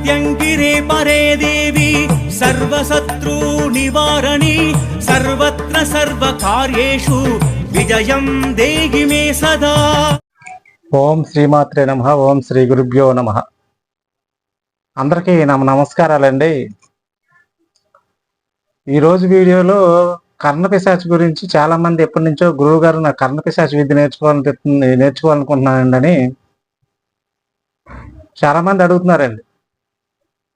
प्रत्यङ्गिरे परे देवी सर्वशत्रु निवारणी सर्वत्र सर्वकार्येषु विजयं देहि मे सदा। ఓం శ్రీమాత్రే నమః. ఓం శ్రీ గురుభ్యో నమః. అందరికీ నమస్కారాలండి. ఈరోజు వీడియోలో కర్ణపిశాచి గురించి చాలా మంది ఎప్పటి నుంచో గురువు గారు నా కర్ణపిశాచి విద్య నేర్చుకోవాలనుకుంటున్నానండి అని చాలా మంది అడుగుతున్నారండి.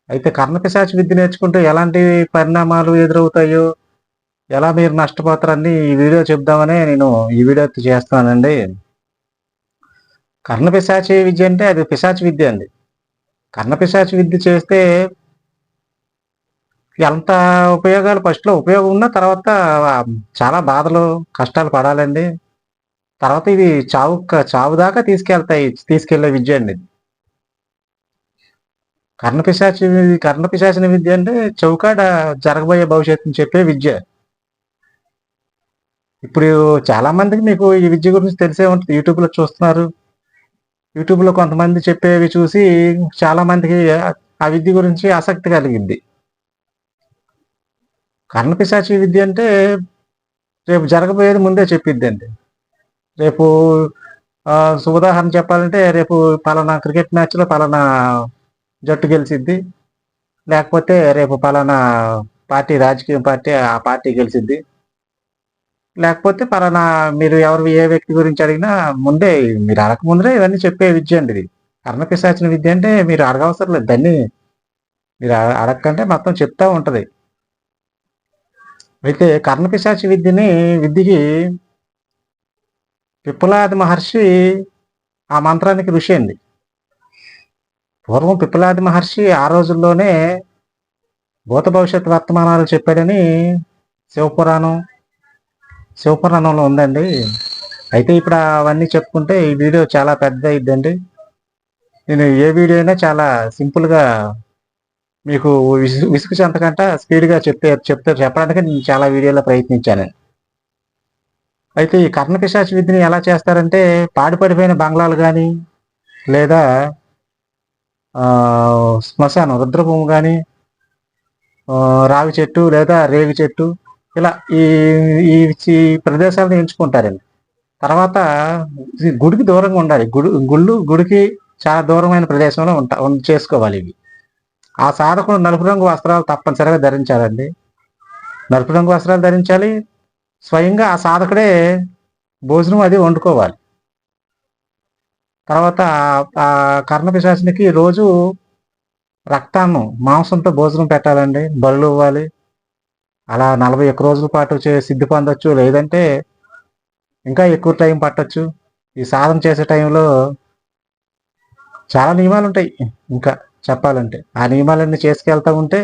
అయితే కర్ణపిశాచి విద్య నేర్చుకుంటే ఎలాంటి పరిణామాలు ఎదురవుతాయో, ఎలా మీరు నష్టపోతారని ఈ వీడియో చెప్దామని నేను ఈ వీడియో చేస్తున్నానండి. కర్ణపిశాచి విద్య అంటే అది పిశాచి విద్య అండి. కర్ణపిశాచి విద్య చేస్తే ఎంత ఉపయోగాలు, ఫస్ట్లో ఉపయోగం ఉన్న తర్వాత చాలా బాధలు కష్టాలు పడాలండి. తర్వాత ఇది చావు దాకా తీసుకెళ్లే విద్య అండి. కర్ణపిశాచిని విద్య అంటే చౌకాడ జరగబోయే భవిష్యత్తుని చెప్పే విద్య. ఇప్పుడు చాలా మందికి మీకు ఈ విద్య గురించి తెలిసే ఉంటుంది. యూట్యూబ్లో చూస్తున్నారు. యూట్యూబ్లో కొంతమంది చెప్పేవి చూసి చాలా మందికి ఆ విద్య గురించి ఆసక్తి కలిగింది. కర్ణపిశాచి విద్య అంటే రేపు జరగబోయేది ముందే చెప్పిద్దండి. రేపు ఉదాహరణ చెప్పాలంటే రేపు పలానా క్రికెట్ మ్యాచ్లో పలానా జట్టు గెలిచిద్ది, లేకపోతే రేపు పలానా రాజకీయ పార్టీ ఆ పార్టీ గెలిచిద్ది, లేకపోతే పలానా మీరు ఏ వ్యక్తి గురించి అడిగినా ముందే మీరు అడగకముందే ఇవన్నీ చెప్పే విద్య అండి ఇది. కర్ణపిశాచిన విద్య అంటే మీరు అడగవసరం లేదు, దాన్ని మీరు అడగకంటే మొత్తం చెప్తా ఉంటది. అయితే కర్ణపిశాచి విద్యకి పిప్పలాది మహర్షి ఆ మంత్రానికి ఋషి అండి. పూర్వం పిప్పలాది మహర్షి ఆ రోజుల్లోనే భూత భవిష్యత్ వర్తమానాలు చెప్పాడని శివపురాణంలో ఉందండి. అయితే ఇప్పుడు అవన్నీ చెప్పుకుంటే ఈ వీడియో చాలా పెద్ద అయిద్దండి. నేను ఏ వీడియో అయినా చాలా సింపుల్గా మీకు విసుగు చెంతకంట స్పీడ్గా చెప్పడానికి నేను చాలా వీడియోలో ప్రయత్నించాను. అయితే ఈ కర్ణపిశాచి విద్యని ఎలా చేస్తారంటే, పాడిపడిపోయిన బంగ్లాలు కానీ, లేదా శ్మశానం రుద్రభూమి కానీ, రావి చెట్టు లేదా రేగి చెట్టు, ఇలా ఈ ప్రదేశాలను ఎంచుకుంటారండి. తర్వాత గుడికి దూరంగా ఉండాలి. గుడికి చాలా దూరమైన ప్రదేశంలో చేసుకోవాలి ఇవి. ఆ సాధకుడు నలుపు రంగు వస్త్రాలు తప్పనిసరిగా ధరించాలండి. నలుపు రంగు వస్త్రాలు ధరించాలి. స్వయంగా ఆ సాధకుడే భోజనం అది వండుకోవాలి. తర్వాత ఆ కర్ణపిశాచినికి రోజు రక్తాన్నం మాంసంతో భోజనం పెట్టాలండి. బలులు ఇవ్వాలి. అలా 41 రోజుల పాటు సిద్ధి పొందొచ్చు, లేదంటే ఇంకా ఎక్కువ టైం పట్టొచ్చు. ఈ సాధన చేసే టైంలో చాలా నియమాలు ఉంటాయి. ఇంకా చెప్పాలంటే ఆ నియమాలన్నీ చేసుకెళ్తా ఉంటే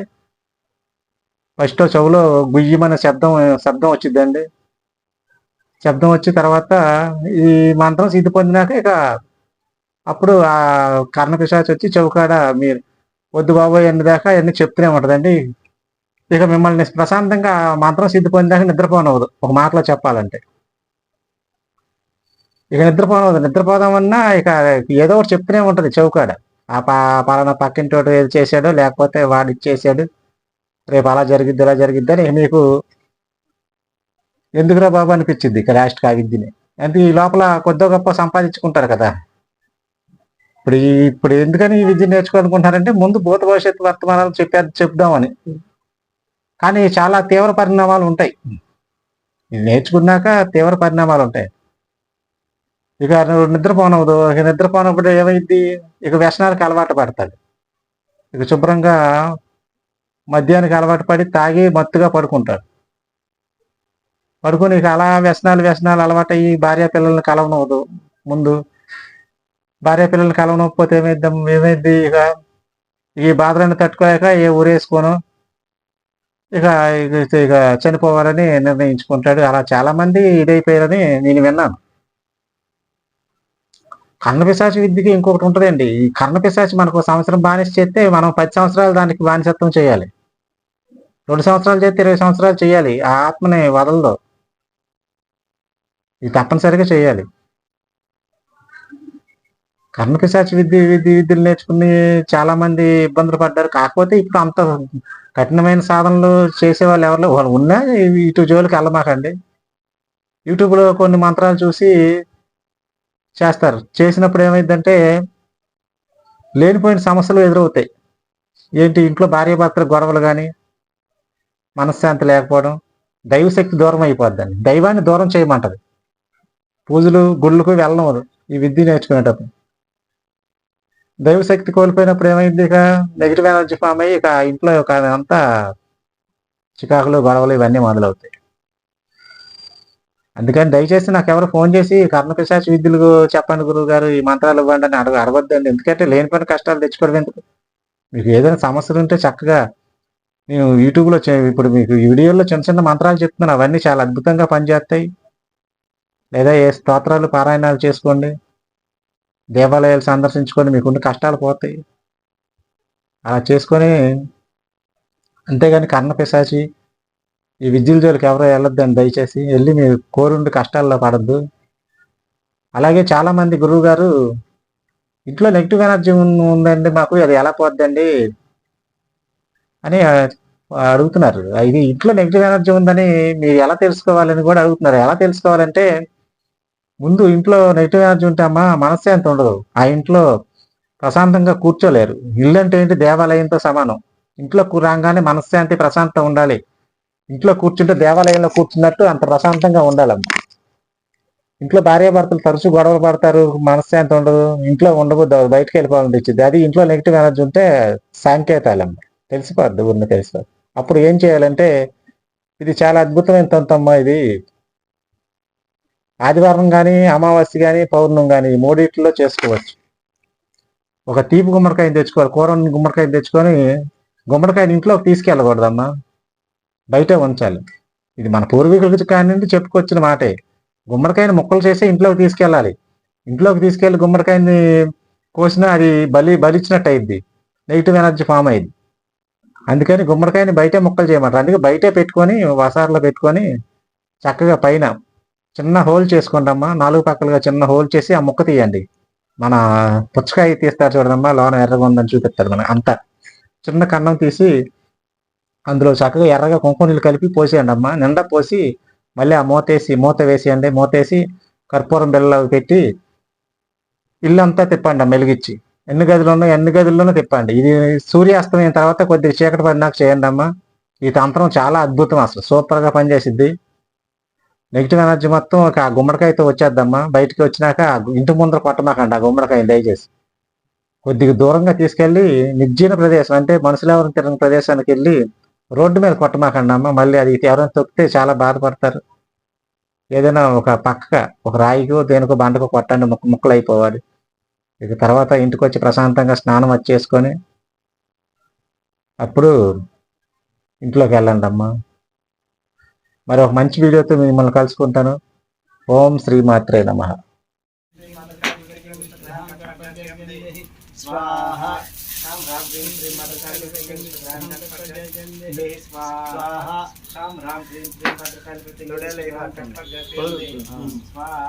ఫస్ట్ చెవులో గుయ్యమనే శబ్దం వచ్చిందండి. శబ్దం వచ్చిన తర్వాత ఈ మంత్రం సిద్ధి పొందినాక ఇక అప్పుడు ఆ కర్ణపిశాచి వచ్చి చౌకాడ మీరు వద్దు బాబోయ్ అన్ని దాకా అన్ని చెప్తూనే ఉంటుందండి. ఇక మిమ్మల్ని ప్రశాంతంగా మంత్రం సిద్ధి పొందాక నిద్రపోనవదు. ఒక మాటలో చెప్పాలంటే ఇక నిద్రపోదామన్నా ఇక ఏదో ఒకటి చెప్తూనే ఉంటుంది చౌకాడ. ఆ పలానా పక్కింటి వాడు ఏది చేశాడో, లేకపోతే వాడు ఇచ్చేసాడు, రేపు అలా జరిగిద్ది ఇలా జరిగిద్ది అని మీకు ఎందుకురా బాబు అనిపించింది ఇక లాస్ట్కి ఆ విద్యని. అంటే ఈ లోపల కొద్దో గొప్ప సంపాదించుకుంటారు కదా. ఇప్పుడు ఎందుకని ఈ విద్య నేర్చుకోవాలనుకుంటున్నారంటే, ముందు భూత భవిష్యత్తు వర్తమానాలు చెప్దామని. కానీ చాలా తీవ్ర పరిణామాలు ఉంటాయి. ఇది నేర్చుకున్నాక తీవ్ర పరిణామాలు ఉంటాయి. ఇక నువ్వు నిద్రపోనవదు. ఇక నిద్రపోనప్పుడు ఏమైంది, ఇక వ్యసనాలకు అలవాటు పడతాడు. ఇక శుభ్రంగా మద్యానికి అలవాటు పడి తాగి మత్తుగా పడుకుంటాడు. పడుకొని ఇక అలా వ్యసనాలు అలవాటు అయ్యి భార్య పిల్లల్ని కలవనవదు. ముందు భార్య పిల్లల్ని కలవనకపోతే ఏమైంది, ఇక ఈ బాధలను తట్టుకోలేక ఏ ఊరేసుకోను ఇక ఇక చనిపోవాలని నిర్ణయించుకుంటాడు. అలా చాలా మంది ఇదైపోయారని నేను విన్నాను. కర్ణపిశాచి విద్యకి ఇంకొకటి ఉంటుందండి. ఈ కర్ణపిశాచి మనకు సంవత్సరం బానిస చేస్తే మనం 10 సంవత్సరాలు దానికి బానిసత్వం చేయాలి. 2 సంవత్సరాలు చేస్తే 20 సంవత్సరాలు చేయాలి. ఆ ఆత్మని వదలదు. ఇది తప్పనిసరిగా చేయాలి. కర్ణపిశాచి విద్యలు నేర్చుకుని చాలా మంది ఇబ్బందులు పడ్డారు. కాకపోతే ఇప్పుడు అంత కఠినమైన సాధనలు చేసే వాళ్ళు ఎవరు వాళ్ళు ఉన్నా ఇటు జోలికి వెళ్ళమాకండి. యూట్యూబ్లో కొన్ని మంత్రాలు చూసి చేస్తారు. చేసినప్పుడు ఏమైందంటే లేనిపోయిన సమస్యలు ఎదురవుతాయి. ఏంటి ఇంట్లో భార్యాభర్తల గొడవలు కానీ, మనశ్శాంతి లేకపోవడం, దైవశక్తి దూరం అయిపోద్దండి. దైవాన్ని దూరం చేయమంటది. పూజలు గుళ్ళకు వెళ్ళడం ఈ విద్య నేర్చుకునేటప్పుడు దైవశక్తి కోల్పోయినప్పుడు ఏమైంది, ఇక నెగిటివ్ ఎనర్జీ ఫామ్ అయ్యి ఇక ఇంట్లో ఒక అంతా చికాకులు గొడవలు ఇవన్నీ మొదలవుతాయి. అందుకని దయచేసి నాకు ఎవరు ఫోన్ చేసి కర్ణపిశాచి విద్యలు చెప్పండి గురువు గారు, ఈ మంత్రాలు ఇవ్వండి అని అడగద్దండి. ఎందుకంటే లేనిపోయిన కష్టాలు తెచ్చుకోవడం ఎందుకు. మీకు ఏదైనా సమస్యలు ఉంటే చక్కగా నేను యూట్యూబ్లో ఇప్పుడు మీకు ఈ వీడియోలో చిన్న చిన్న మంత్రాలు చెప్తున్నాను, అవన్నీ చాలా అద్భుతంగా పనిచేస్తాయి. లేదా ఏ స్తోత్రాలు పారాయణాలు చేసుకోండి, దేవాలయాలు సందర్శించుకొని మీకున్న కష్టాలు పోతాయి. అలా చేసుకొని అంతేగాని కర్ణపిశాచి ఈ విద్యల జోలికి ఎవరో వెళ్ళొద్దని దయచేసి. వెళ్ళి మీరు కోరుండి కష్టాల్లో పడద్దు. అలాగే చాలామంది గురువు గారు ఇంట్లో నెగిటివ్ ఎనర్జీ ఉందండి మాకు, అది ఎలా పోద్దండి అని అడుగుతున్నారు. ఇది ఇంట్లో నెగిటివ్ ఎనర్జీ ఉందని మీరు ఎలా తెలుసుకోవాలని కూడా అడుగుతున్నారు. ఎలా తెలుసుకోవాలంటే ముందు ఇంట్లో నెగిటివ్ ఎనర్జీ ఉంటే అమ్మా మనశ్శాంతి ఉండదు. ఆ ఇంట్లో ప్రశాంతంగా కూర్చోలేరు. ఇల్లు అంటే ఏంటి, దేవాలయంతో సమానం. ఇంట్లో రాగానే మనశ్శాంతి ప్రశాంతం ఉండాలి. ఇంట్లో కూర్చుంటే దేవాలయంలో కూర్చున్నట్టు అంత ప్రశాంతంగా ఉండాలమ్మ. ఇంట్లో భార్యాభర్తలు తరచూ గొడవలు పడతారు, మనశ్శాంతి ఉండదు, ఇంట్లో ఉండబోద్దు, బయటకు వెళ్ళిపోవాలనిపించింది. అది ఇంట్లో నెగిటివ్ ఎనర్జీ ఉంటే సంకేతాలమ్మ, తెలిసిపోద్ది, ఊరిని తెలిసిపోద్ది. అప్పుడు ఏం చేయాలంటే, ఇది చాలా అద్భుతమైన తంతమ్మ. ఇది ఆదివారం కానీ, అమావాస్య కానీ, పౌర్ణం కానీ ఈ మూడిట్లో చేసుకోవచ్చు. ఒక తీపి గుమ్మడికాయని తెచ్చుకోవాలి, కూర గుమ్మడికాయని తెచ్చుకొని గుమ్మడికాయని ఇంట్లోకి తీసుకెళ్ళకూడదమ్మా, బయటే ఉంచాలి. ఇది మన పూర్వీకులకి కానీ చెప్పుకొచ్చిన మాటే. గుమ్మడికాయని ముక్కలు చేసి ఇంట్లోకి తీసుకెళ్ళాలి. ఇంట్లోకి తీసుకెళ్ళి గుమ్మడికాయని కోసినా అది బలిచ్చినట్టు అయింది, నెగిటివ్ ఎనర్జీ ఫామ్ అయింది. అందుకని గుమ్మడికాయని బయటే ముక్కలు చేయమంటారు. అందుకే బయటే పెట్టుకొని వసారులో పెట్టుకొని చక్కగా పైన చిన్న హోల్ చేసుకోండి అమ్మా. 4 పక్కలుగా చిన్న హోల్ చేసి ఆ ముక్క తీయండి. మన పుచ్చకాయ తీస్తారు చూడదమ్మా, లోన ఎర్రగా ఉందని చూపిస్తారు మన అంత చిన్న కన్నం తీసి అందులో చక్కగా ఎర్రగా కుంకుమ నీళ్ళు కలిపి పోసేయండి అమ్మా. నిండా పోసి మళ్ళీ ఆ మూత వేసేయండి. మూతేసి కర్పూరం బిళ్ళలు పెట్టి ఇల్లంతా తిప్పండి మెలిగిచ్చి. ఎన్ని గదుల్లోనూ తిప్పండి. ఇది సూర్యాస్తమైన తర్వాత కొద్దిగా చీకటి పడినాక చేయండి అమ్మా. ఈ తంత్రం చాలా అద్భుతం, అసలు సూపర్గా పనిచేసిద్ది. నెగిటివ్ ఎనర్జీ మొత్తం ఒక ఆ గుమ్మడికాయతో వచ్చేద్దమ్మా. బయటికి వచ్చినాక ఇంటి ముందర కొట్టమాకండి ఆ గుమ్మడికాయ, దయచేసి కొద్దిగా దూరంగా తీసుకెళ్ళి నిర్జీన ప్రదేశం, అంటే మనుషులు ఎవరు తిరిగిన ప్రదేశానికి వెళ్ళి రోడ్డు మీద కొట్టమాకండి అమ్మ. మళ్ళీ అది ఎవరైనా తొక్కితే చాలా బాధపడతారు. ఏదైనా ఒక పక్క ఒక రాయికో దేనికో బండకో కొట్టండి, ముక్కలు అయిపోవాలి. ఇక తర్వాత ఇంటికి వచ్చి ప్రశాంతంగా స్నానం వచ్చేసుకొని అప్పుడు ఇంట్లోకి వెళ్ళండి అమ్మా. మరి ఒక మంచి వీడియోతో మిమ్మల్ని కలుసుకుంటాను. ఓం శ్రీమాత్రే నమః. स्वाहा शाम राम क्रीम क्रीम माता काली प्रतिगृह स्वाहा शाम राम क्रीम क्रीम माता काली प्रतिगृह स्वाहा